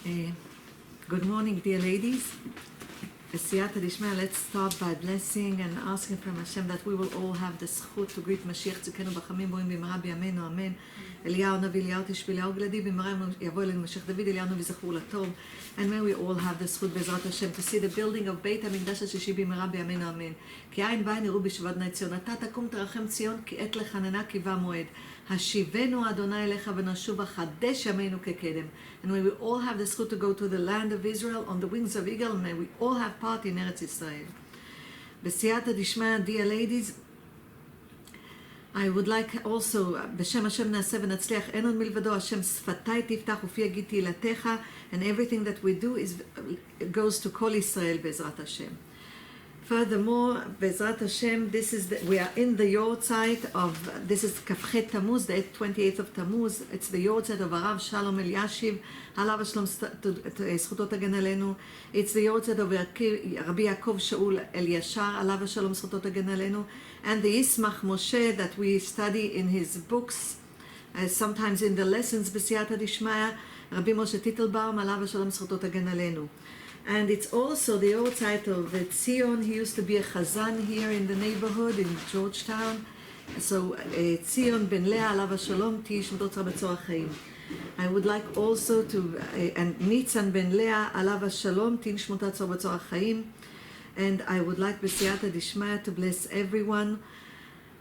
Uh, Good morning, dear ladies. B'siyata d'ishma, let's start by blessing and asking from Hashem that we will all have the zchut to greet Mashiach tzidkenu b'chamim boim b'mara b'yameinu, amen. Eliyahu Navi, Eliyahu Tishbi, Eliyahu Gladi, b'mara yavo elenu Mashiach David, Eliyahu Navi zachur latov. And may we all have the zchut Be'ezrat Hashem to see the building of Beit HaMikdash HaShishi b'mara b'yameinu, amen. כי עין בעין יראו בשבת בני ציון, אתה תקום תרחם ציון, כי עת לחננה כי בא מועד. השיבנו אדוני אליך ונשוב חדש ימינו כקדם. And may we all have the zchut to go to the land of Israel on the wings of eagle, and may we all have part in Eretz Israel. B'siyata d'ishma, dear ladies, I would like also, בשם השם נעשה ונצליח, אין עוד מלבדו, השם שפתי תפתח ופי יגיד תהילתך, and everything that we do goes to כל ישראל בעזרת השם. Furthermore, Be'ezrat Hashem, we are in the Yortzeit of, this is Kafchet Tammuz, the 28th of Tammuz. It's the Yortzeit of Arav Shalom Eliashiv, Alav Shalom Zchuto Tagen Aleinu. It's the Yortzeit of Rabbi Yaakov Shaul Eliashar, Alav Shalom Zchuto Tagen Aleinu. And the Ismach Moshe that we study in his books, sometimes in the lessons, B'siyata d'ishmaya, Rabbi Moshe Titelbaum, Alav Shalom Zchuto Tagen Aleinu. And it's also the old title of Tzion. He used to be a chazan here in the neighborhood in Georgetown. So Tzion ben Leah alav shalom tihi shmito tzar b'tzor ha'chaim. I would like also to and Nitzan ben Leah alav shalom tihi shmito tzar b'tzor ha'chaim. And I would like b'siyata d'ishmaya to bless everyone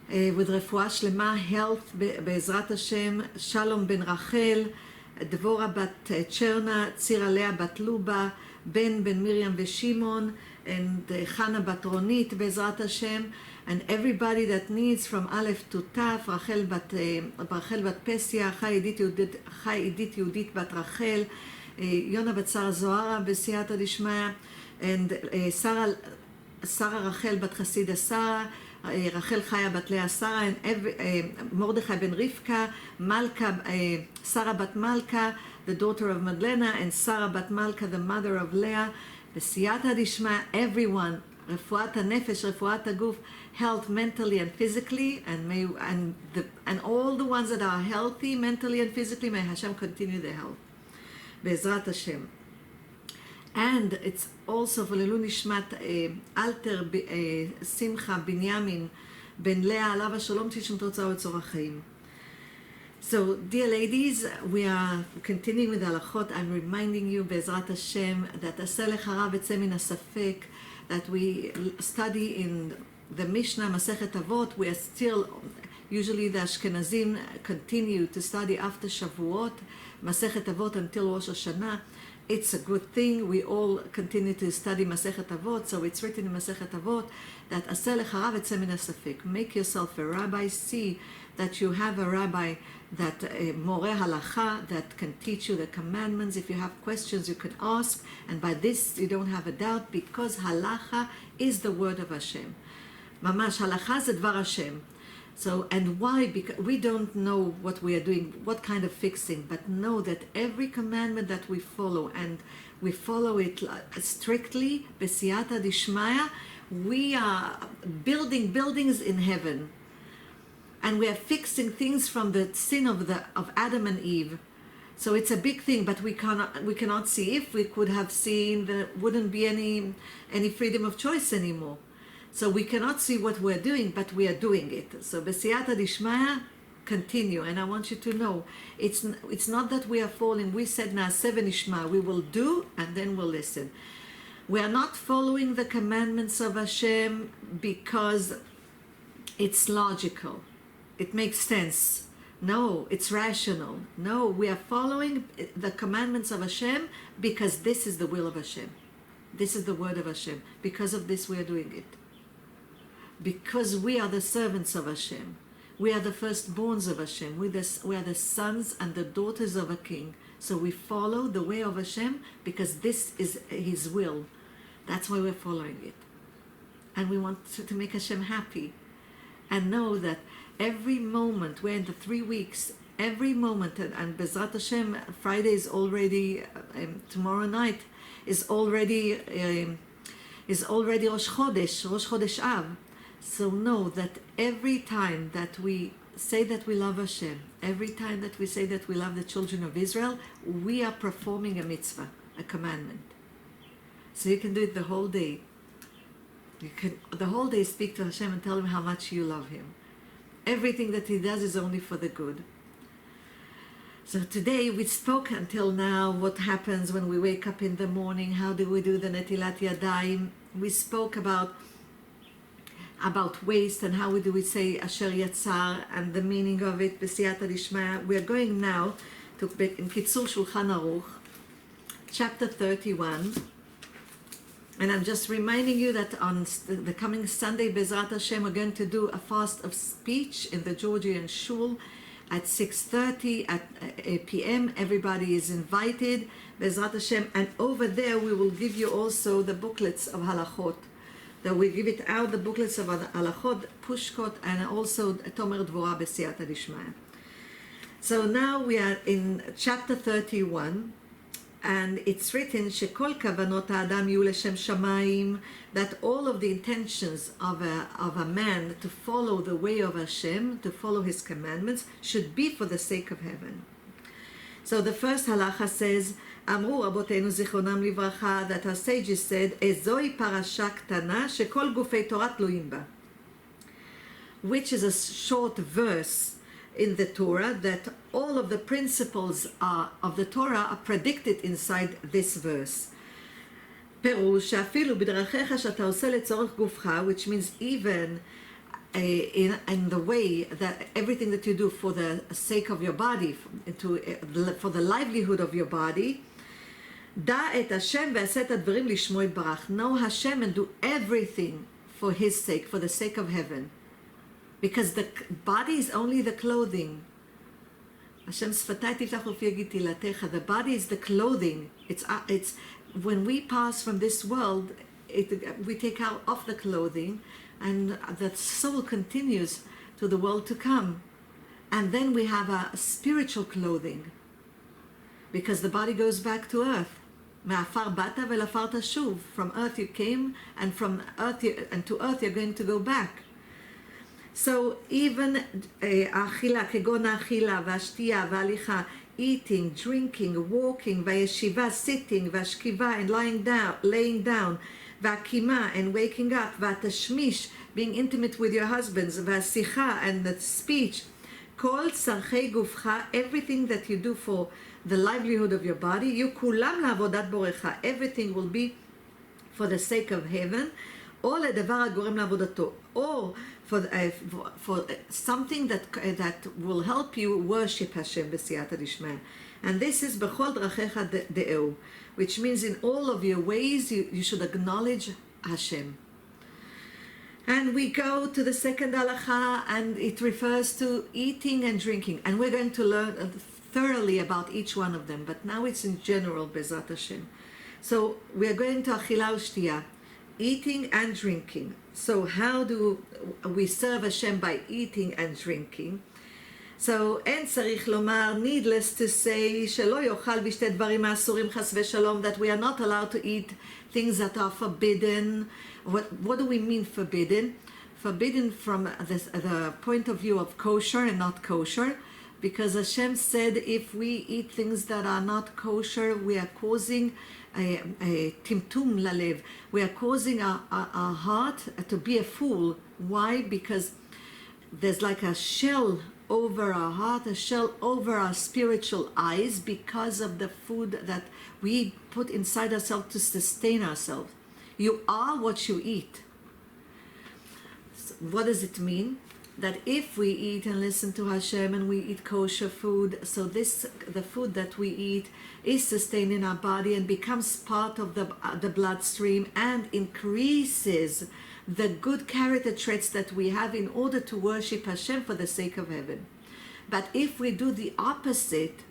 with refuah shlema, health be'ezrat Hashem. Shalom ben Rachel, Dvora bat Cherna, Tzira Leah bat Luba, Ben Miriam Shimon, and Chana bat Ronit, Be'ezrat Hashem, and everybody that needs from Aleph to Taf, Rachel bat Pesia, Chai Edith Yudit bat Rachel, Yona bat Sarah Zohara, B'siyata d'ishmaya, and Sarah Rachel bat Chasida Sarah, Rachel Chaya bat Leah Sarah, and Mordechai ben Rivka, Malka, Sarah bat Malka, the daughter of Madlena, and Sarah bat Malka, the mother of Leah. B'siyata d'ishma, everyone, refuat hanefesh, refuat haguf, health mentally and physically, and all the ones that are healthy mentally and physically, may Hashem continue their health. Be'ezrat Hashem. And it's also for Lelu Nishmat Alter Simcha Binyamin ben Leah alav shalom tishmto tzar b'tzor ha'chaim. So, dear ladies, we are continuing with halachot. I'm reminding you, Be'ezrat Hashem, that aseh lecha v'tzeh min hasafek, that we study in the Mishnah Masechet Avot. We are still, usually the Ashkenazim continue to study after Shavuot, Masechet Avot until Rosh Hashanah. It's a good thing. We all continue to study Masechet Avot, so it's written in Masechet Avot that aseh lecha v'tzeh min hasafek. Make yourself a rabbi. See that you have a rabbi that Moreh Halacha, that can teach you the commandments. If you have questions, you can ask, and by this you don't have a doubt, because Halacha is the word of Hashem. Mamash, Halacha is Dvar Hashem. So, and why? Because we don't know what we are doing, what kind of fixing, but know that every commandment that we follow, and we follow it strictly, B'siyata d'ishmaya, we are building buildings in heaven. And we are fixing things from the sin of Adam and Eve. So it's a big thing, but we cannot see. If we could have seen, there wouldn't be any freedom of choice anymore. So we cannot see what we're doing, but we are doing it. So B'siyata d'ishmaya, continue. And I want you to know, it's not that we are falling. We said Na'aseh v'nishma, we will do and then we'll listen. We are not following the commandments of Hashem because it's logical. It makes sense. No, it's rational. No, we are following the commandments of Hashem because this is the will of Hashem. This is the word of Hashem. Because of this we are doing it. Because we are the servants of Hashem. We are the firstborns of Hashem. We are the sons and the daughters of a king. So we follow the way of Hashem because this is His will. That's why we're following it. And we want to make Hashem happy. And know that every moment, we're in the 3 weeks, every moment, and Be'ezrat Hashem, Friday is already, tomorrow night is already Rosh Chodesh Av. So know that every time that we say that we love Hashem, every time that we say that we love the children of Israel, we are performing a mitzvah, a commandment. So you can do it the whole day. You can the whole day speak to Hashem and tell him how much you love him. Everything that he does is only for the good. So today we spoke until now what happens when we wake up in the morning, how do we do the netilat yadayim. We spoke about waste and how do we say asher yatzar and the meaning of it, b'siyata dishmaya. We are going now to in Kitzur Shulchan Aruch, chapter 31. And I'm just reminding you that on the coming Sunday, Bezrat Hashem, we're going to do a fast of speech in the Georgian Shul at 6:30 p.m. Everybody is invited, Bezrat Hashem. And over there, we will give you also the booklets of halachot. That we give it out, the booklets of halachot, pushkot, and also Tomer Dvorah B'siyata Dishmaya. So now we are in chapter 31. And it's written, Shekol kavanot ha'adam yu l'shem shamayim, that all of the intentions of a man to follow the way of Hashem, to follow his commandments, should be for the sake of heaven. So the first halacha says, Amru Rabotenu zichronam livracha, that our sages said, Ezoi parasha ktana shekol gufei Torah tluim ba, which is a short verse in the Torah that all of the principles of the Torah are predicted inside this verse. פירוש שאפילו בדרכיך שאתה עושה לצורך גופך, which means even in the way that everything that you do for the sake of your body, for the livelihood of your body, דע את השם ועשה את הדברים לשמו יתברך. Know Hashem and do everything for his sake, for the sake of heaven. Because the body is only the clothing. Hashem sfatai tiftach ufi yagid tilatecha. The body is the clothing. It's when we pass from this world, we take off the clothing, and the soul continues to the world to come. And then we have a spiritual clothing, because the body goes back to earth. Me'afar bata ve'lafar tashuv. From earth you came, and from earth and to earth you're going to go back. So even האכילה, כגון האכילה והשתייה וההליכה, eating, drinking, walking, והישיבה, sitting, והשכיבה, and laying down, והקימה, and waking up, והתשמיש, being intimate with your husbands, והשיחה, and the speech, כל צרכי גופך, everything that you do for the livelihood of your body, יהיו כולם לעבודת בורך, everything will be for the sake of heaven, או לדבר הגורם לעבודתו, or for something that will help you worship Hashem b'siyata dishmaya. And this is b'chol drachecha de'eu, which means in all of your ways you should acknowledge Hashem. And we go to the second halacha, and it refers to eating and drinking, and we're going to learn thoroughly about each one of them, but now it's in general, Bezrat Hashem. So we are going to achila u'shtiya, eating and drinking. So how do we serve Hashem? By eating and drinking. So אין צריך לומר, needless to say, שלא יאכל בשתי דברים האסורים חס ושלום, that we are not allowed to eat things that are forbidden. What do we mean forbidden? Forbidden from the point of view of kosher and not kosher, because Hashem said if we eat things that are not kosher, we are causing a timtum lalev. We are causing our heart to be a fool. Why? Because there's like a shell over our heart, a shell over our spiritual eyes, because of the food that we put inside ourselves to sustain ourselves. You are what you eat. So what does it mean? That if we eat and listen to Hashem and we eat kosher food, so the food that we eat is sustained in our body and becomes part of the bloodstream and increases the good character traits that we have in order to worship Hashem for the sake of heaven. But if we do the opposite,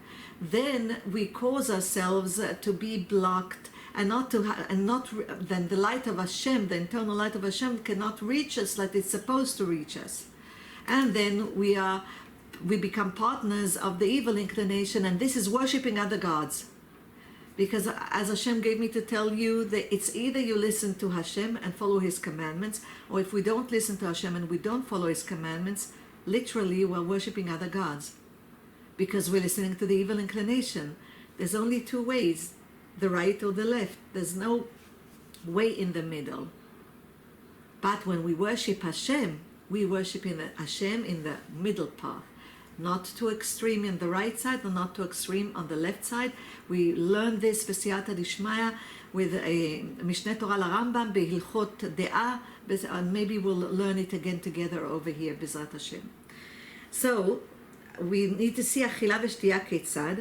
then we cause ourselves to be blocked, and then the light of Hashem, the internal light of Hashem, cannot reach us like it's supposed to reach us. And then we become partners of the evil inclination, and this is worshipping other gods. Because as Hashem gave me to tell you, that it's either you listen to Hashem and follow His commandments, or if we don't listen to Hashem and we don't follow His commandments, literally we're worshipping other gods because we're listening to the evil inclination. There's only two ways, the right or the left. There's no way in the middle. But when we worship Hashem, we worship Hashem in the middle path. Not too extreme in the right side or not too extreme on the left side. We learn this בסייעתא דשמיא with a Mishneh Torah לרמב"ם בהלכות דעה, and maybe we'll learn it again together over here בעזרת השם. So, we need to see אכילה ושתייה כיצד,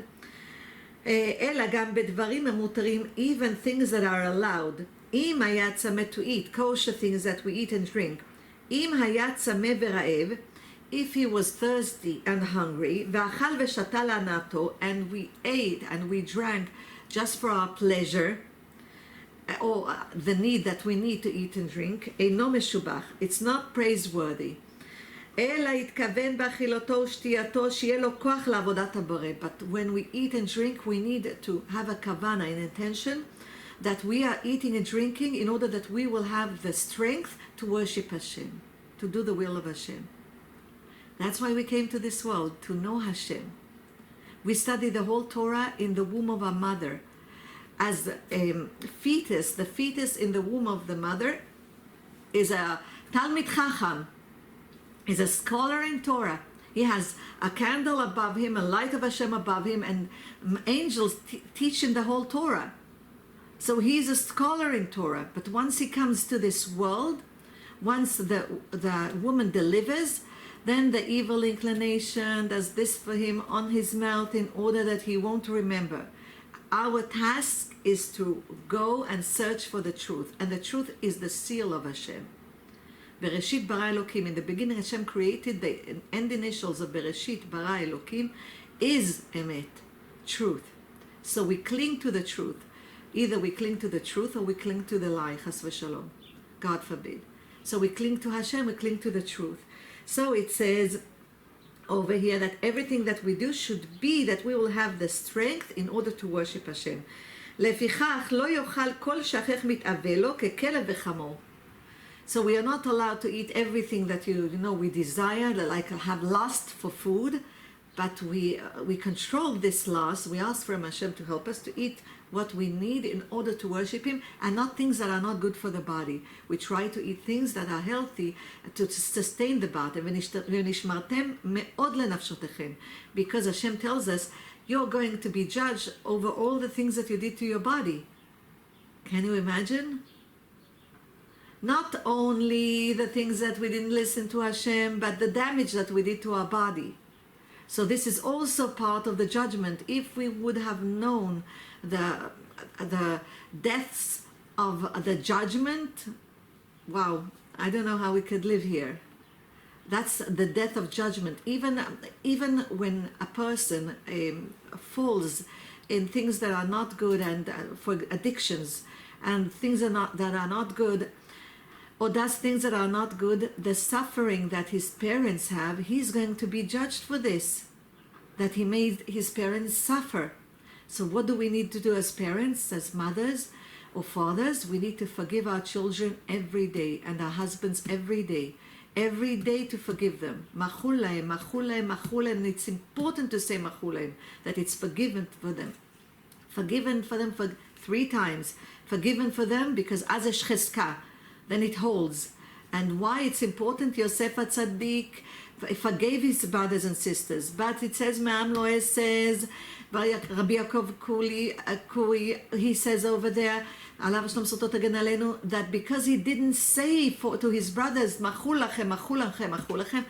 אלא גם בדברים המותרים, even things that are allowed. אם היה צמא to eat, kosher things that we eat and drink. אם היה צמא ורעב, if he was thirsty and hungry, ואכל ושתה להנאתו, and we ate and we drank just for our pleasure, or the need that we need to eat and drink, אינו משובח, it's not praiseworthy. אלא התכוון באכילתו ושתייתו שיהיה לו כוח לעבודת הבורא. But when we eat and drink, we need to have a kavana, an intention, that we are eating and drinking in order that we will have the strength to worship Hashem, to do the will of Hashem. That's why we came to this world, to know Hashem. We study the whole Torah in the womb of our mother. As a fetus, the fetus in the womb of the mother is a Talmid Chacham, is a scholar in Torah. He has a candle above him, a light of Hashem above him, and angels teach him the whole Torah. So he's a scholar in Torah. But once he comes to this world, once the woman delivers, then the evil inclination does this for him on his mouth in order that he won't remember. Our task is to go and search for the truth. And the truth is the seal of Hashem. Bereshit bara Elokim. In the beginning, Hashem created the end initials of Bereshit bara Elokim is emet, truth. So we cling to the truth. Either we cling to the truth or we cling to the lie, chas v'shalom. God forbid. So we cling to Hashem, we cling to the truth. So it says over here that everything that we do should be that we will have the strength in order to worship Hashem. לפיכך לא יאכל כל שכך מתאווה לו ככלב וחמור. So we are not allowed to eat everything that you know we desire, like have lust for food, but we control this lust. We ask for Hashem to help us to eat what we need in order to worship Him, and not things that are not good for the body. We try to eat things that are healthy to sustain the body. ונשמרתם מאוד לנפשותיכם, because Hashem tells us you're going to be judged over all the things that you did to your body. Can you imagine? Not only the things that we didn't listen to Hashem, but the damage that we did to our body. So this is also part of the judgment. If we would have known the depths of the judgment, wow, I don't know how we could live here. That's the death of judgment. Even when a person falls in things that are not good, and for addictions and things that are not good, or does things that are not good, the suffering that his parents have, he's going to be judged for this, that he made his parents suffer. So what do we need to do as parents, as mothers or fathers? We need to forgive our children every day, and our husbands every day to forgive them. Machul lahem, machul lahem, machul lahem. And it's important to say machul lahem, that it's forgiven for them. Forgiven for them for 3 times. Forgiven for them because as a shcheska, then it holds. And why it's important, Yosef HaTzadik forgave his brothers and sisters. But it says, Me'am Loeh says, Rabbi Yaakov Kuri, he says over there, Alav Shalom Sotot Hagen Aleinu, that because he didn't say to his brothers, Machul lachem, machul lachem, machul lachem,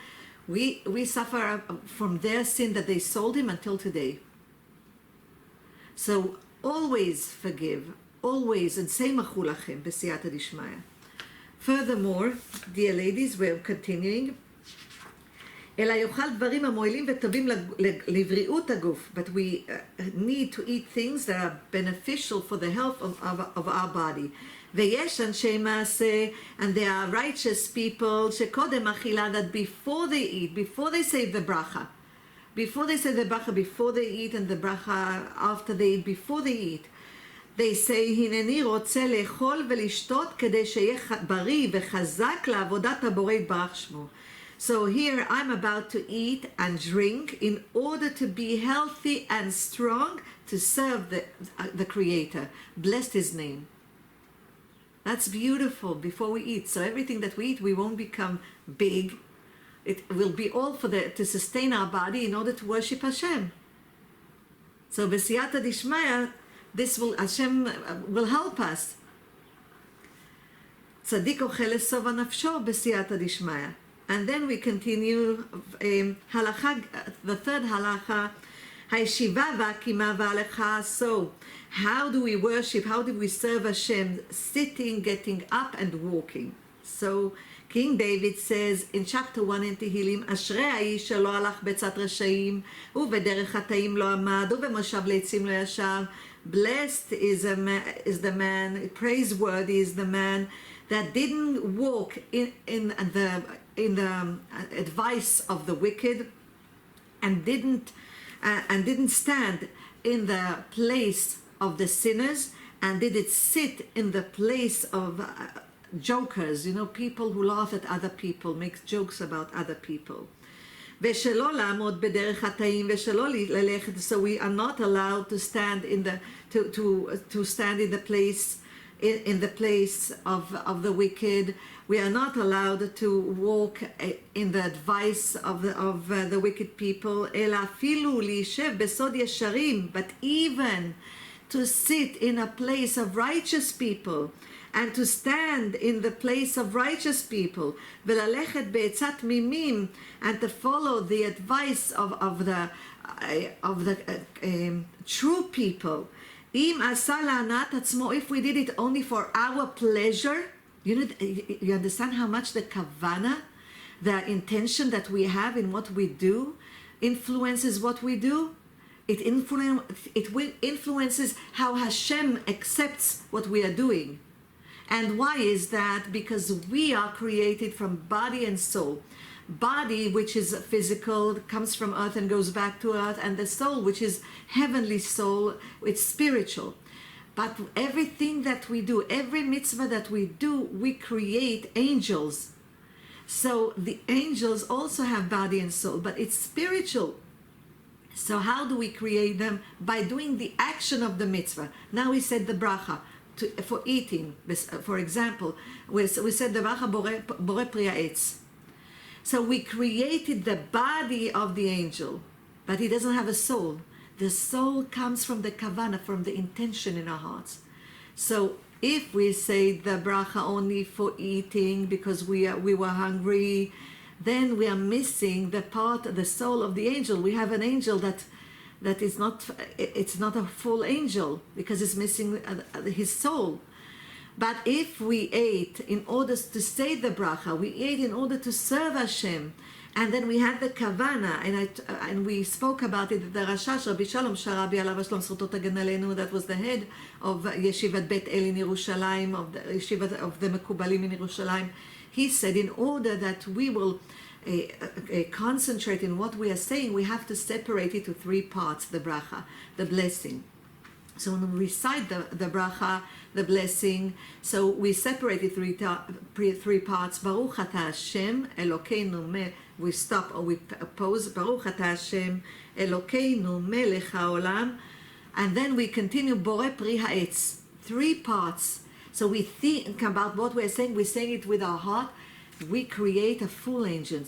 we suffer from their sin that they sold him until today. So always forgive, always, and say Machul lachem, b'siyata dishmaya. Furthermore, dear ladies, we're continuing. אלא יאכל דברים המועילים וטובים לבריאות הגוף. But we need to eat things that are beneficial for the health of our body. ויש אנשי מעשה, and there are righteous people שקודם אכילה, that before they eat, before they say the bracha, before they eat, and the bracha after they eat, before they eat, they say, הנני רוצה לאכול ולשתות כדי שיהיה בריא וחזק לעבודת הבורא יתברך שמו. So here I'm about to eat and drink in order to be healthy and strong to serve the Creator. Blessed His name. That's beautiful before we eat. So everything that we eat, we won't become big. It will be all to sustain our body in order to worship Hashem. So B'siyata Dishmaya, Hashem will help us. Tzadik ochel esova nafsho b'siyata dishmaya. And then we continue, halacha, the third halacha, hayeshiva v'akima v'alecha. So, how do we worship, how do we serve Hashem? Sitting, getting up and walking. So, King David says in chapter 1 in Tehillim, אשרי האיש שלא הלך בצד רשעים, ובדרך חטאים לא עמד, ובמושב לעצים לא ישב. Blessed is the man, praiseworthy is the man that didn't walk in the advice of the wicked, and didn't stand in the place of the sinners, and didn't sit in the place of jokers, people who laugh at other people, make jokes about other people. ושלא לעמוד בדרך חטאים ושלא ללכת, so we are not allowed to stand to stand in the place of the wicked. We are not allowed to walk in the advice of the wicked people. אלא אפילו להישב בסוד ישרים, but even to sit in a place of righteous people, and to stand in the place of righteous people, וללכת בעצת תמימים, and to follow the advice of the true people. אם עשה להנאת עצמו, if we did it only for our pleasure, you understand how much the kavana, the intention that we have in what we do, influences what we do. It influences how Hashem accepts what we are doing. And why is that? Because we are created from body and soul. Body, which is physical, comes from earth and goes back to earth, and the soul, which is heavenly soul, it's spiritual. But everything that we do, every mitzvah that we do, we create angels. So the angels also have body and soul, but it's spiritual. So how do we create them? By doing the action of the mitzvah. Now we said the bracha. For eating, for example, we said the bracha borei pri ha'etz. So we created the body of the angel, but he doesn't have a soul. The soul comes from the kavana, from the intention in our hearts. So if we say the bracha only for eating because we were hungry, then we are missing the soul of the angel. We have an angel that is not, it's not a full angel because it's missing his soul. But if we ate in order to say the bracha, we ate in order to serve Hashem, and then we had the kavana, and we spoke about it, the Rashash, Rabbi Shalom Sharabi Alav Shalom Zchuto Tagen Aleinu, that was the head of Yeshivat Bet El in Yerushalayim, of the Yeshivat of the Mekubalim in Yerushalayim. He said, in order that we will concentrate in what we are saying, we have to separate it to three parts, the bracha, the blessing. So when we recite the bracha, the blessing, so we separate it three parts. Baruch ata Hashem Elokeinu we stop or we pause. Baruch ata Hashem Elokeinu melech haolam, and then we continue borei pri ha'etz. Three parts. So we think about what we're saying. We're saying it with our heart. We create a full angel.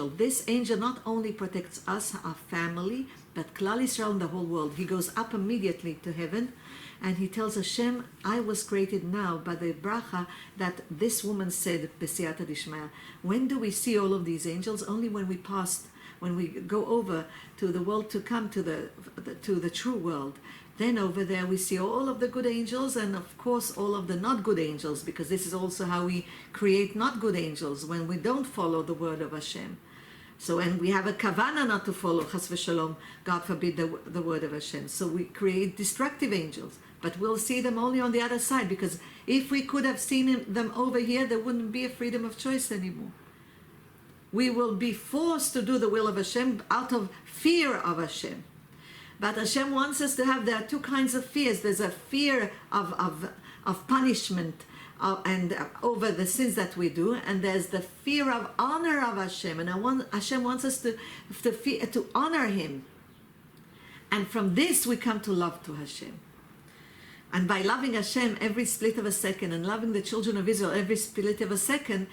This angel not only protects us, our family, but Klal Yisrael and the whole world. He goes up immediately to heaven, and he tells Hashem, I was created now by the bracha that this woman said, B'siyata Dishmaya. When do we see all of these angels? Only when we go over to the world to come, to the true world. Then over there we see all of the good angels, and of course all of the not good angels, because this is also how we create not good angels, when we don't follow the word of Hashem. So, and we have a kavana not to follow, chas v'shalom, God forbid, the word of Hashem. So we create destructive angels, but we'll see them only on the other side, because if we could have seen them over here, there wouldn't be a freedom of choice anymore. We will be forced to do the will of Hashem out of fear of Hashem. But Hashem wants us to have, there are two kinds of fears. There's a fear of punishment, over the sins that we do, and there's the fear of honor of Hashem, and Hashem wants us to honor Him, and from this we come to love to Hashem. And by loving Hashem every split of a second, and loving the children of Israel every split of a second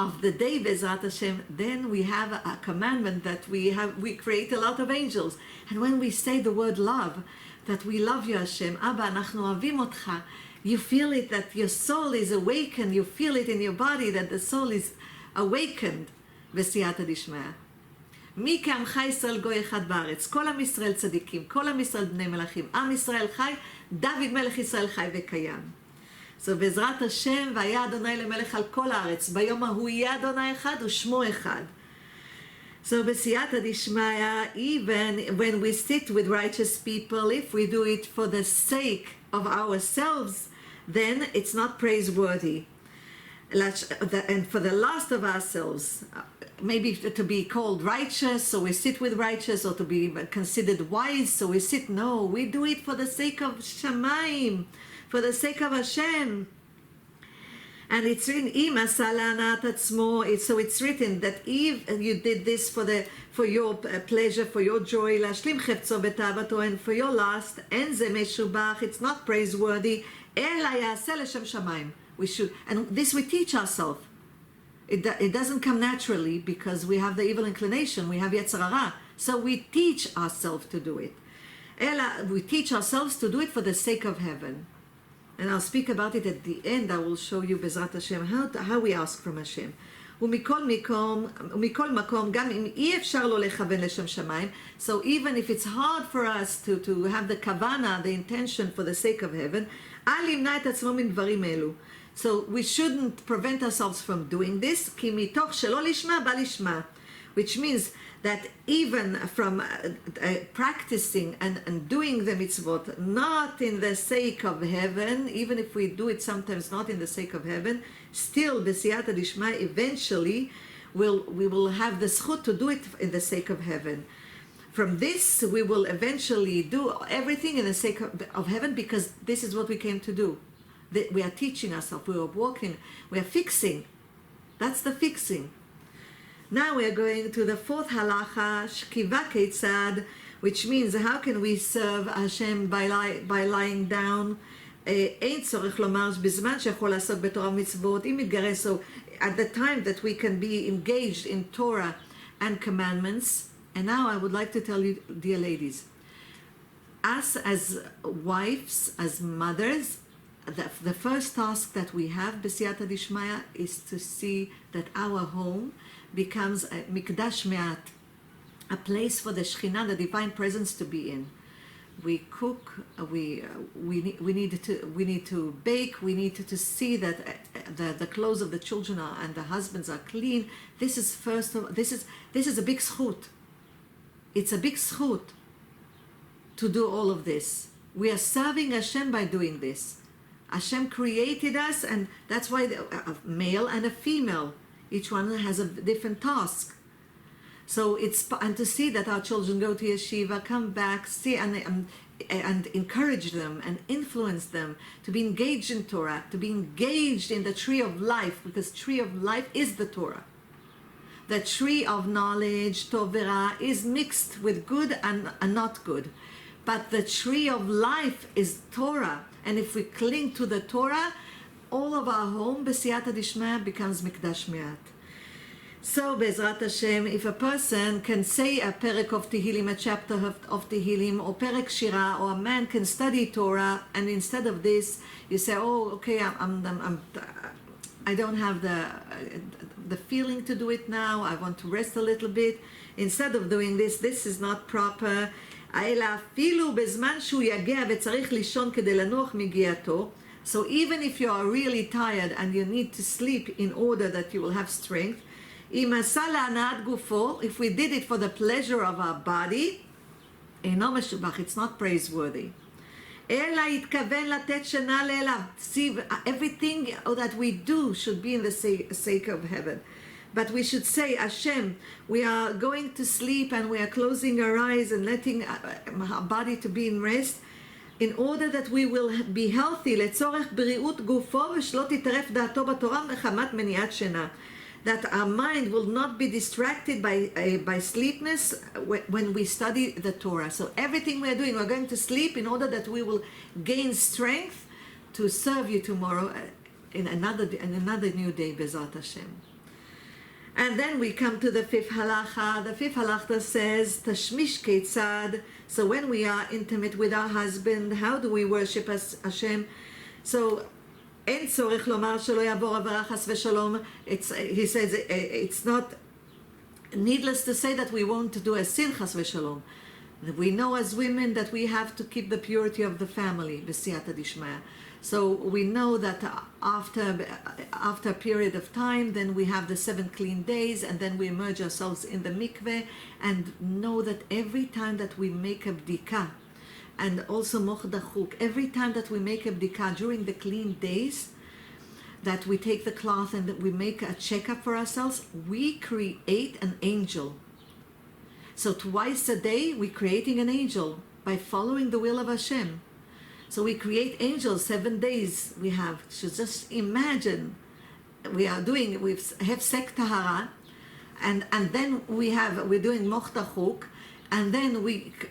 of the day, Bezrat Hashem, then we have a commandment that we create a lot of angels. And when we say the word love, that we love you, Hashem, Abba, אנחנו אוהבים אותך, you feel it, that your soul is awakened, you feel it in your body, that the soul is awakened, בסייעתא דשמיא. מי כעמך ישראל גוי אחד בארץ, כל עם ישראל צדיקים, כל עם ישראל בני מלכים, עם ישראל חי, דוד מלך ישראל חי וקיים. So בעזרת השם, והיה אדוני למלך על כל הארץ, ביום ההוא יהיה אדוני אחד ושמו אחד. So בסייעתא דשמיא, even when we sit with righteous people, if we do it for the sake of ourselves, then it's not praiseworthy. And for the last of ourselves, maybe to be called righteous, so we sit with righteous, or to be considered wise, so we sit. No, we do it for the sake of Shamayim, for the sake of Hashem. And it's in so it's written that if you did this for your pleasure, for your joy, and for your lust, it's not praiseworthy. We should, and this we teach ourselves. It doesn't come naturally because we have the evil inclination, we have Yetzer Hara. So we teach ourselves to do it. We teach ourselves to do it for the sake of heaven. And I'll speak about it at the end. I will show you Bezrat Hashem how we ask from Hashem. ומכל מקום, גם אם אי אפשר לו לכוון לשם שמיים, so even if it's hard for us to have the kavana, the intention for the sake of heaven, אל ימנע את עצמו מן דברים אלו. So we shouldn't prevent ourselves from doing this, כי מתוך שלא לשמה בא לשמה, which means that even from practicing and doing the mitzvot not in the sake of heaven, even if we do it sometimes not in the sake of heaven, still b'siyata dishma eventually we will have the zchut to do it in the sake of heaven. From this we will eventually do everything in the sake of heaven, because this is what we came to do. We are teaching ourselves, we are walking, we are fixing. That's the fixing. Now we are going to the fourth halacha, shkiva keitzad, which means how can we serve Hashem by lying down. אין צורך לומר בזמן שיכול לעסוק בתורה ומצוות, אם מתגרש, so at the time that we can be engaged in Torah and commandments. And now I would like to tell you, dear ladies, us as wives, as mothers, the first task that we have, b'siyata dishmaya, is to see that our home becomes a mikdash me'at, a place for the Shekhinah, the divine presence, to be in. We cook, we need to bake, we need to see that the clothes of the children and the husbands are clean. This is a big zchut. It's a big zchut to do all of this. We are serving Hashem by doing this. Hashem created us, and that's why a male and a female, each one has a different task. So and to see that our children go to yeshiva, come back, see and encourage them and influence them to be engaged in Torah, to be engaged in the tree of life, because tree of life is the Torah. The tree of knowledge, Tov v'Ra, is mixed with good and not good. But the tree of life is Torah. And if we cling to the Torah, all of our home, b'siyata dishmaya, becomes mikdash me'at. So, Bezrat Hashem, if a person can say a perek of Tehillim, a chapter of Tehillim, or perek Shira, or a man can study Torah, and instead of this, you say, oh, okay, I don't have the feeling to do it now, I want to rest a little bit. Instead of doing this is not proper. אלא אפילו בזמן שהוא יגע וצריך לישון כדי לנוח מגיעתו. So even if you are really tired and you need to sleep in order that you will have strength, אם עשה להנאת גופו, if we did it for the pleasure of our body, אינו משובח, it's not praiseworthy. אלא התכוון לתת שינה לאליו. See, everything that we do should be in the sake of heaven. But we should say, Hashem, we are going to sleep and we are closing our eyes and letting our body to be in rest. in order that we will be healthy, לצורך בריאות גופו ושלא תטרף דעתו בתורה מחמת מניעת שינה. That our mind will not be distracted by sleepiness when we study the Torah. So everything we are doing, we're going to sleep in order that we will gain strength to serve you tomorrow in another new day, Bezat Hashem. And then we come to the fifth halacha. The fifth halacha says, Tashmish Ketzad. So when we are intimate with our husband, how do we worship Hashem? So, אין צורך לומר שלא יעבור עבירה חס ושלום. He says, it's not needless to say that we won't do a sin חס ושלום. We know as women that we have to keep the purity of the family, בסייעתא דשמיא. So we know that after a period of time, then we have the 7 clean days, and then we immerse ourselves in the mikveh, and know that every time that we make a bdika, and also mochdachuk, every time that we make a bdika during the clean days, that we take the cloth and that we make a checkup for ourselves, we create an angel. So twice a day, we're creating an angel by following the will of Hashem. So we create angels 7 days we have. So just imagine, we have sek tahara, and then we're doing mochdachuk, and then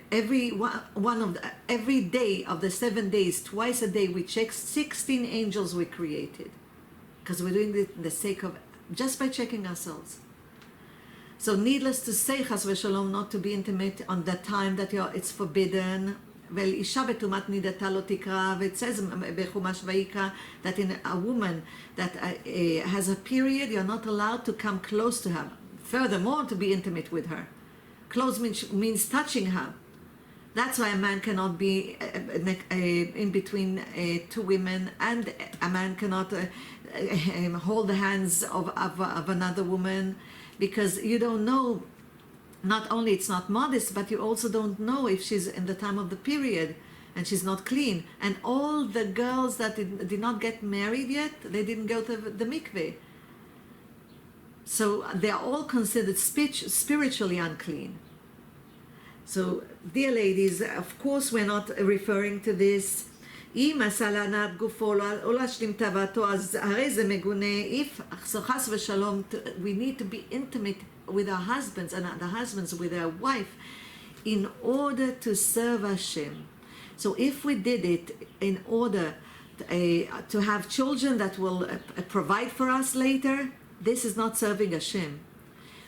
every day of the 7 days, twice a day, we check 16 angels we created, because we're doing it for the sake of, just by checking ourselves. So needless to say, chas v'shalom, not to be intimate on the time that it's forbidden. ואישה בטומאת נידתה לא תקרא, it says בחומש ויקרא that in a woman that has a period, you're not allowed to come close to her. Furthermore, to be intimate with her. Close means touching her. That's why a man cannot be in between 2 women, and a man cannot hold the hands of another woman, because you don't know. Not only it's not modest, but you also don't know if she's in the time of the period and she's not clean. And all the girls that did not get married yet, they didn't go to the mikveh. So they are all considered spiritually unclean. So, dear ladies, of course we're not referring to this. אם עשה להנאת גופו או להשלים תאוותו, אז הרי זה מגונה. If חס ושלום, we need to be intimate with our husbands, and the husbands with their wife, in order to serve Hashem. So if we did it in order to have children that will provide for us later, this is not serving Hashem.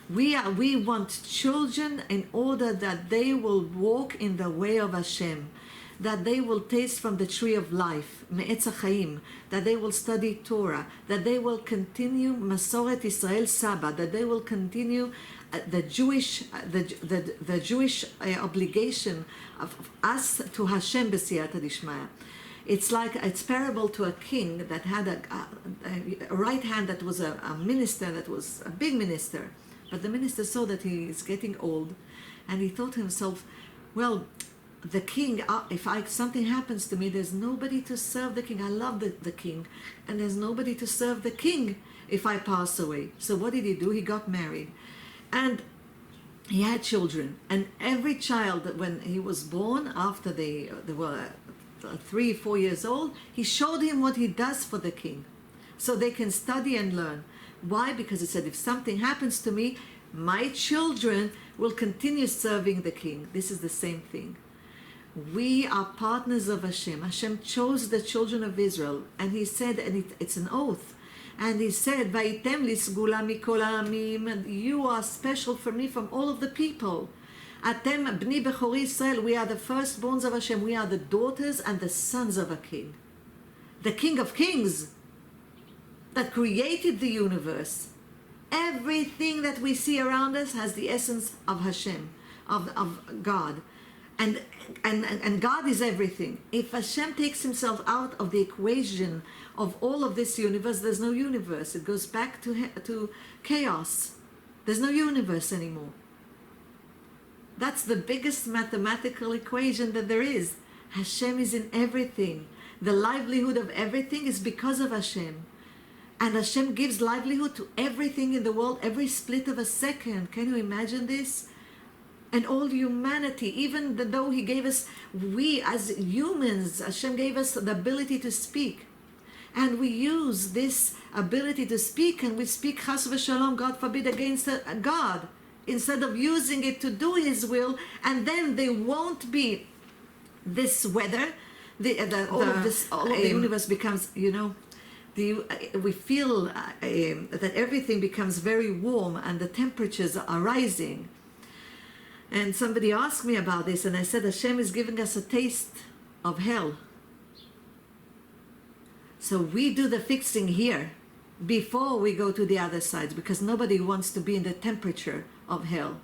We want children in order that they will walk in the way of Hashem, that they will taste from the tree of life, me'etz hachaim, that they will study Torah, that they will continue Masoret Israel Saba, that they will continue the Jewish obligation of us to Hashem b'siyata dishmaya. It's parable to a king that had a right hand that was a minister, that was a big minister, but the minister saw that he is getting old, and he thought to himself, well, the king, if something happens to me, there's nobody to serve the king. I love the king, and there's nobody to serve the king if I pass away. So what did he do? He got married, and he had children. And every child, when he was born, after they were 3-4 years old, he showed him what he does for the king, so they can study and learn. Why? Because he said, if something happens to me, my children will continue serving the king. This is the same thing. We are partners of Hashem. Hashem chose the children of Israel, and he said, and it's an oath, and he said, "Vayitem li sgula mikol ha'amim," you are special for me from all of the people. Atem bni bechori Israel, we are the firstborns of Hashem. We are the daughters and the sons of a king, the King of Kings, that created the universe. Everything that we see around us has the essence of Hashem, of God. And God is everything. If Hashem takes himself out of the equation of all of this universe, there's no universe. It goes back to chaos. There's no universe anymore. That's the biggest mathematical equation that there is. Hashem is in everything. The livelihood of everything is because of Hashem. And Hashem gives livelihood to everything in the world, every split of a second. Can you imagine this? and all humanity, even though He gave us, we as humans, Hashem gave us the ability to speak. And we use this ability to speak, and we speak chas v'shalom, God forbid, against God, instead of using it to do His will, and then there won't be this weather, all of the universe becomes, we feel that everything becomes very warm and the temperatures are rising. And somebody asked me about this, and I said Hashem is giving us a taste of hell. So we do the fixing here before we go to the other side, because nobody wants to be in the temperature of hell.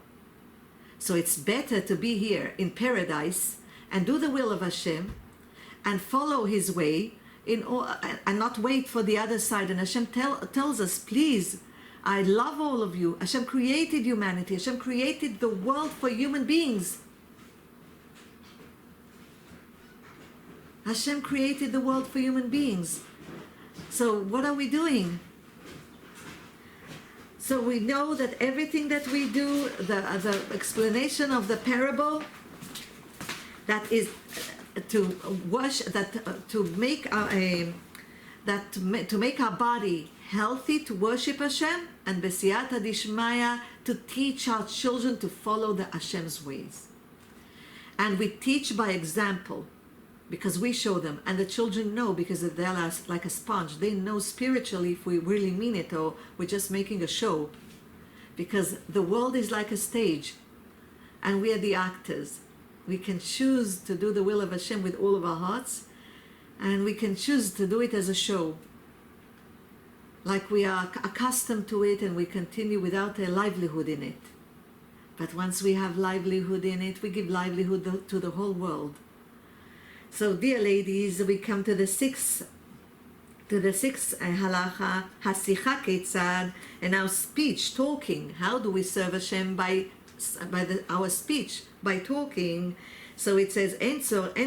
So it's better to be here in paradise and do the will of Hashem and follow His way and not wait for the other side. And Hashem tells us, please, I love all of you. Hashem created humanity. Hashem created the world for human beings. Hashem created the world for human beings. So what are we doing? So we know that everything that we do, the explanation of the parable, that is to worship, to make our body healthy, to worship Hashem, and b'siyata dishmaya, to teach our children to follow the Hashem's ways. And we teach by example, because we show them, and the children know, because they're like a sponge. They know spiritually if we really mean it, or we're just making a show. Because the world is like a stage, and we are the actors. We can choose to do the will of Hashem with all of our hearts, and we can choose to do it as a show. Like we are accustomed to it, and we continue without a livelihood in it. But once we have livelihood in it, we give livelihood to the whole world. So, dear ladies, we come to the sixth halacha, hasicha ketzad, and our speech, talking. How do we serve Hashem? By our speech, by talking. So it says, אין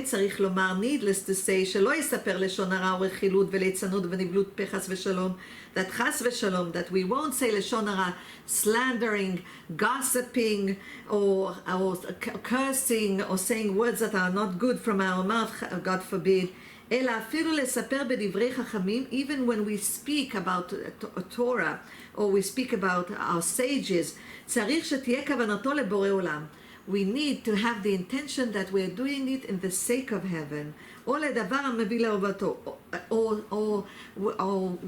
צריך לומר, needless to say, שלא יספר לשון הרע ורכילות וליצנות ונבלות פה חס ושלום, that חס ושלום, that we won't say לשון הרע, slandering, gossiping, or cursing, or saying words that are not good from our mouth, God forbid, אלא אפילו לספר בדברי חכמים, even when we speak about Torah, or we speak about our sages, צריך שתהיה כוונתו לבורא עולם. We need to have the intention that we're doing it in the sake of heaven. Or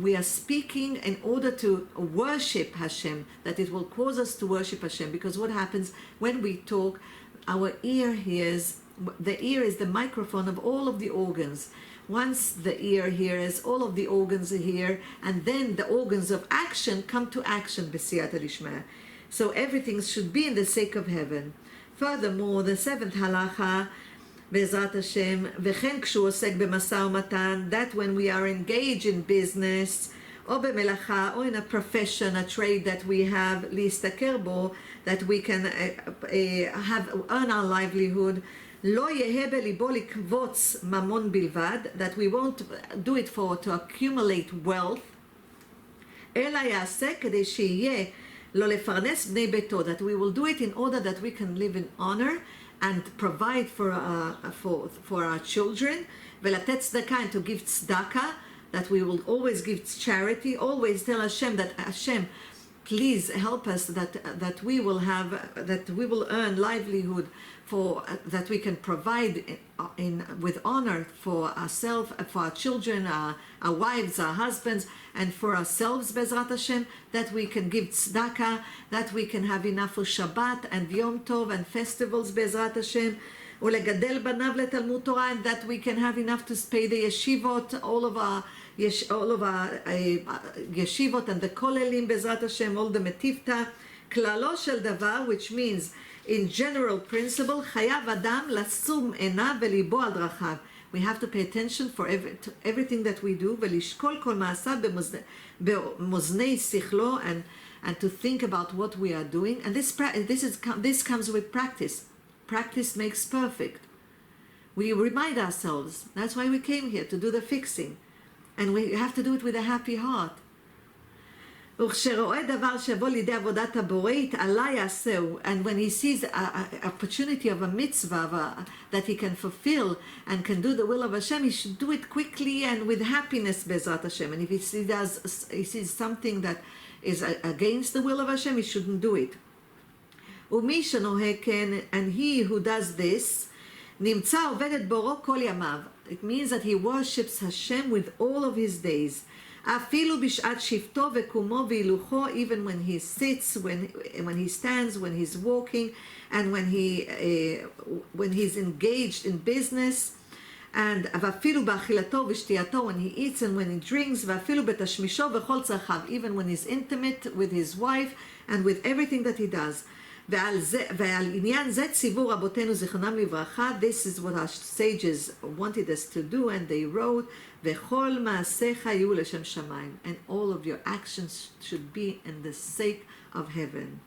we are speaking in order to worship Hashem, that it will cause us to worship Hashem. Because what happens when we talk, our ear hears, the ear is the microphone of all of the organs. Once the ear hears, all of the organs are here, and then the organs of action come to action, b'siyata dishmaya. So everything should be in the sake of heaven. Furthermore, the seventh halacha, Be'ezrat Hashem, וכן כשהוא עוסק במשא ומתן, that when we are engaged in business, or במלאכה, or in a profession, a trade that we have, להשתכר בו, that we can earn our livelihood, לא יהיה בליבו לקבוץ ממון בלבד, that we won't do it to accumulate wealth, אלא יעשה כדי שיהיה לא לפרנס בני ביתו, that we will do it in order that we can live in honor and provide for our children, ולתת צדקה, and to give tzedakah, that we will always give charity, always tell Hashem that Hashem, please help us that we will earn livelihood, for that we can provide with honor for ourselves, for our children, our wives, our husbands, and for ourselves, Bezrat Hashem, that we can give tzedakah, that we can have enough for Shabbat and Yom Tov and festivals, Bezrat Hashem, ולגדל בניו לתלמוד תורה, and that we can have enough to pay the yeshivot, all of our yeshivot and the kolelim, Bezrat Hashem, all the metivta. כללו של דבר, which means in general principle, חייב אדם לשום עיניו וליבו על דרכיו. We have to pay attention to everything that we do, ולשקול כל מעשיו במאזני שכלו, and to think about what we are doing. And this comes with practice. Practice makes perfect. We remind ourselves, that's why we came here, to do the fixing. And we have to do it with a happy heart. וכשרואה דבר שיבוא לידי עבודת הבורא, יתעלה יעשהו. And when he sees an opportunity of a mitzvah that he can fulfill and can do the will of Hashem, he should do it quickly and with happiness, Bezrat Hashem. And if he sees something that is against the will of Hashem, he shouldn't do it. ומי שנוהג כן, and he who does this, נמצא עובד את בורו כל ימיו. It means that he worships Hashem with all of his days. אפילו בשעת שבתו וקומו והילוכו, even when he sits, when he stands, when he's walking, and when he's engaged in business, and ואפילו באכילתו ושתייתו, when he eats and when he drinks, ואפילו בתשמישו וכל צרכיו, even when he's intimate with his wife and with everything that he does. ועל עניין זה ציוו רבותינו זיכרונם לברכה, this is what our sages wanted us to do, and they wrote, וכל מעשיך יהיו לשם שמיים, and all of your actions should be in the sake of heaven.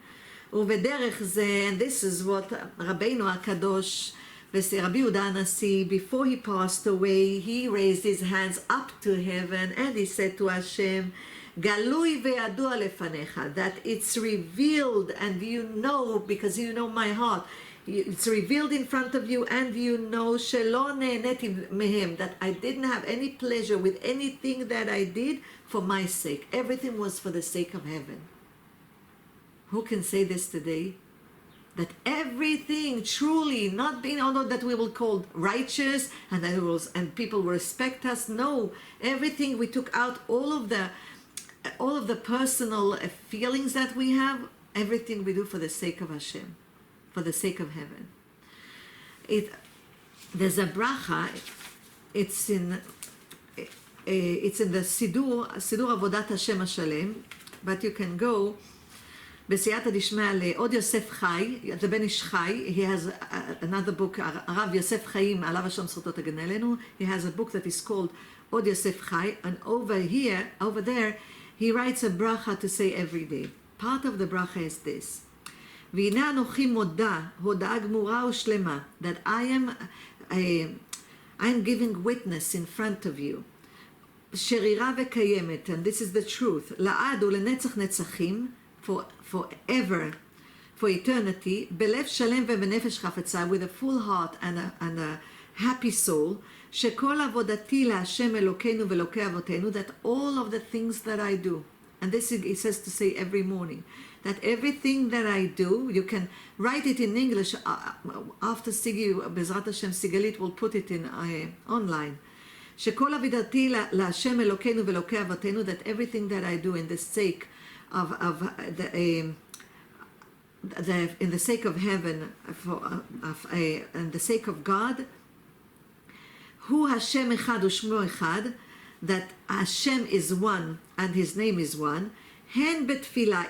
ובדרך זה, and this is what רבינו הקדוש ורבי יהודה הנשיא, before he passed away, he raised his hands up to heaven and he said to Hashem, גלוי וידוע לפניך, that it's revealed and you know, because you know my heart, it's revealed in front of you and you know שלא נהניתי מהם, that I didn't have any pleasure with anything that I did for my sake. Everything was for the sake of heaven. Who can say this today? That everything truly, not being although that we will call righteous and that and people will respect us. No, everything we took out, all of the personal feelings that we have, everything we do for the sake of Hashem, for the sake of heaven. There's a bracha. It's in the Sidur Avodat Hashem Hashalem, but you can go. בסייעתא דשמיא לעוד יוסף חי, זה בן איש חי, he has another book, הרב יוסף חיים, עליו השם זכותו תגן עלינו, he has a book that is called עוד יוסף חי, and over there, he writes a bracha to say every day. Part of the bracha is this, והנה אנוכי מודה, הודאה גמורה ושלמה, that I am giving witness in front of you, שרירה וקיימת, and this is the truth, לעד ולנצח נצחים, forever, for eternity, בלב שלם ובנפש חפצה, with a full heart and a happy soul, שכל עבודתי להשם אלוקינו ואלוקי אבותינו, that all of the things that I do, and this he says to say every morning, that everything that I do, you can write it in English, after Sigi, Bezrat Hashem, Sigalit will put it in online, שכל עבודתי להשם אלוקינו ואלוקי אבותינו, that everything that I do in the sake in the sake of heaven, in the sake of God, hu Hashem echad u'shmo echad, that Hashem is one and His name is one. Hen betfilah,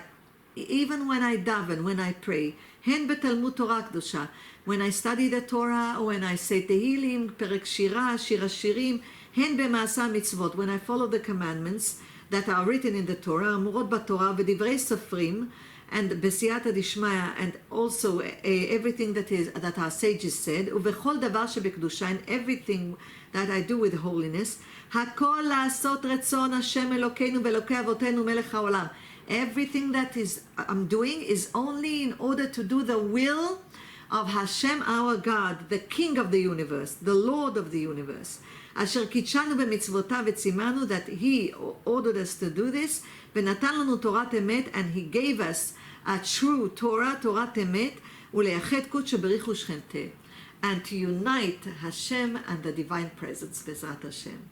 even when I daven, when I pray. Hen betalmud Torah kedusha, when I study the Torah, or when I say Tehillim, Perek Shira, Shir Hashirim. Hen b'maaseh mitzvot, when I follow the commandments that are written in the Torah, אמורות בתורה ודברי סופרים, and בסייעתא דשמיא, and also everything that our sages said, ובכל דבר שבקדושה, and everything that I do with holiness, הכל לעשות רצון השם אלוקינו ואלוקי אבותינו מלך העולם. Everything that I'm doing is only in order to do the will of Hashem our God, the King of the universe, the Lord of the universe. אשר קידשנו במצוותיו וצימנו, that he ordered us to do this, ונתן לנו תורת אמת, and he gave us a true Torah, תורת אמת, ולייחד קודש בריך ושכנתה, and to unite Hashem and the divine presence, Bezrat Hashem.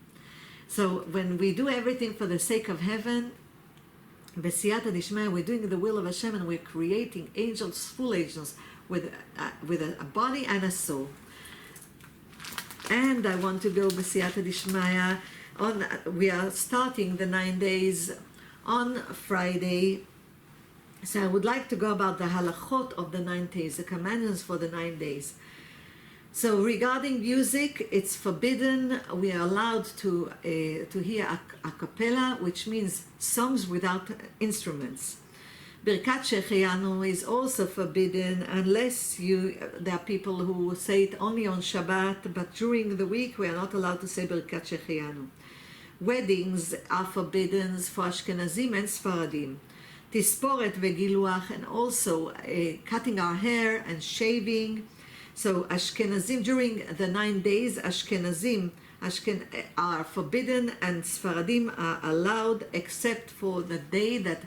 So when we do everything for the sake of heaven, בסייעתא דשמיא, we're doing the will of Hashem, and we're creating angels, full angels, with a body and a soul. And I want to go b'siyata dishmaya we are starting the 9 days on Friday. So I would like to go about the halachot of the 9 days, the commandments for the 9 days. So regarding music, it's forbidden. We are allowed to hear a cappella, which means songs without instruments. Birkat Shehecheyanu is also forbidden unless there are people who say it only on Shabbat, but during the week we are not allowed to say Birkat Shehecheyanu. Weddings are forbidden for Ashkenazim and Sfaradim. Tisporet vegiluach, and also cutting our hair and shaving. So Ashkenazim, during the 9 days, Ashkenazim are forbidden and Sfaradim are allowed, except for the day the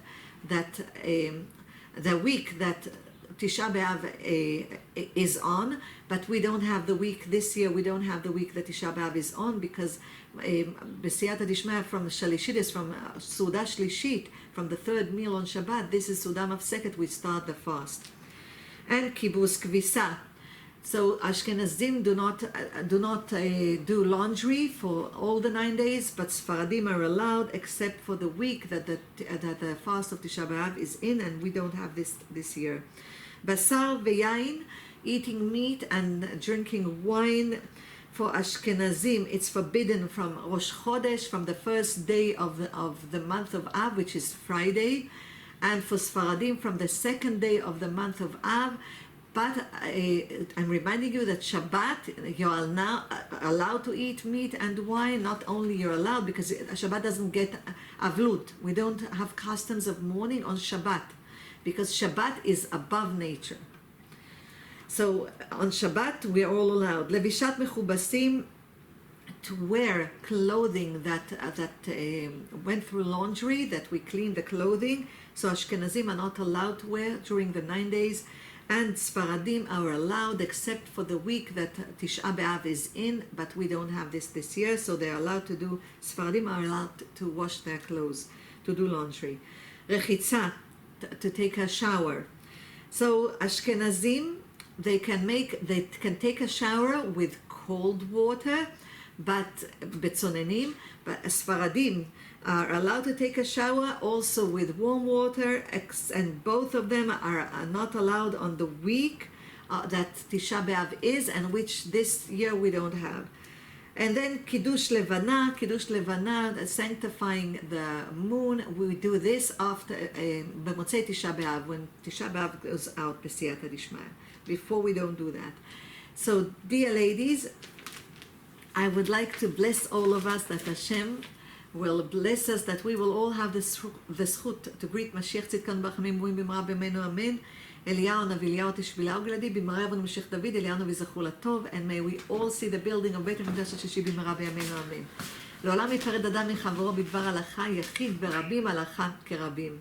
week that Tisha B'Av is on, but we don't have the week this year. We don't have the week that Tisha B'Av is on because B'siyata Dishmaya from Shalishit is from Suda Shlishit, from the third meal on Shabbat. This is Suda Mafseket. We start the fast. And Kibus Kvisa. So Ashkenazim do not do laundry for all the 9 days, but Sfaradim are allowed except for the week that the fast of Tisha B'Av is in, and we don't have this year. Basar veyain, eating meat and drinking wine. For Ashkenazim, it's forbidden from Rosh Chodesh, from the first day of the month of Av, which is Friday, and for Sfaradim from the second day of the month of Av. But I'm reminding you that Shabbat, you are now allowed to eat meat and wine. Not only you're allowed, because Shabbat doesn't get avlut. We don't have customs of mourning on Shabbat, because Shabbat is above nature. So on Shabbat, we are all allowed. Levishat mechubasim, to wear clothing that went through laundry, that we clean the clothing. So Ashkenazim are not allowed to wear during the 9 days. And Sfaradim are allowed except for the week that Tisha B'Av is in, but we don't have this year, so they're allowed to do, Sfaradim are allowed to wash their clothes, to do laundry. Rechitza, to take a shower. So Ashkenazim, they can take a shower with cold water, but Betzonenim, but Sfaradim are allowed to take a shower also with warm water, and both of them are not allowed on the week that Tisha B'Av is, and which this year we don't have. And then Kiddush Levana, sanctifying the moon. We do this after B'motzei Tisha B'Av, when Tisha B'Av goes out B'siyata Dishmaya. Before we don't do that. So, dear ladies, I would like to bless all of us, that Hashem will bless us, that we will all have the zchut to greet Mashiach Tzidkan B'Chamim Buim B'mara B'Menu Amen. Eliyahu Navi, Eliyahu Tishbilah Giladi, B'mara Yavon Mashiach David, Eliyahu Navi Zachul Tov, and may we all see the building of Beit HaMikdash HaShishi B'mara B'Yamenu Amen. לעולם יפרד אדם מחברו בדבר הלכה, יחיד ברבים הלכה כרבים.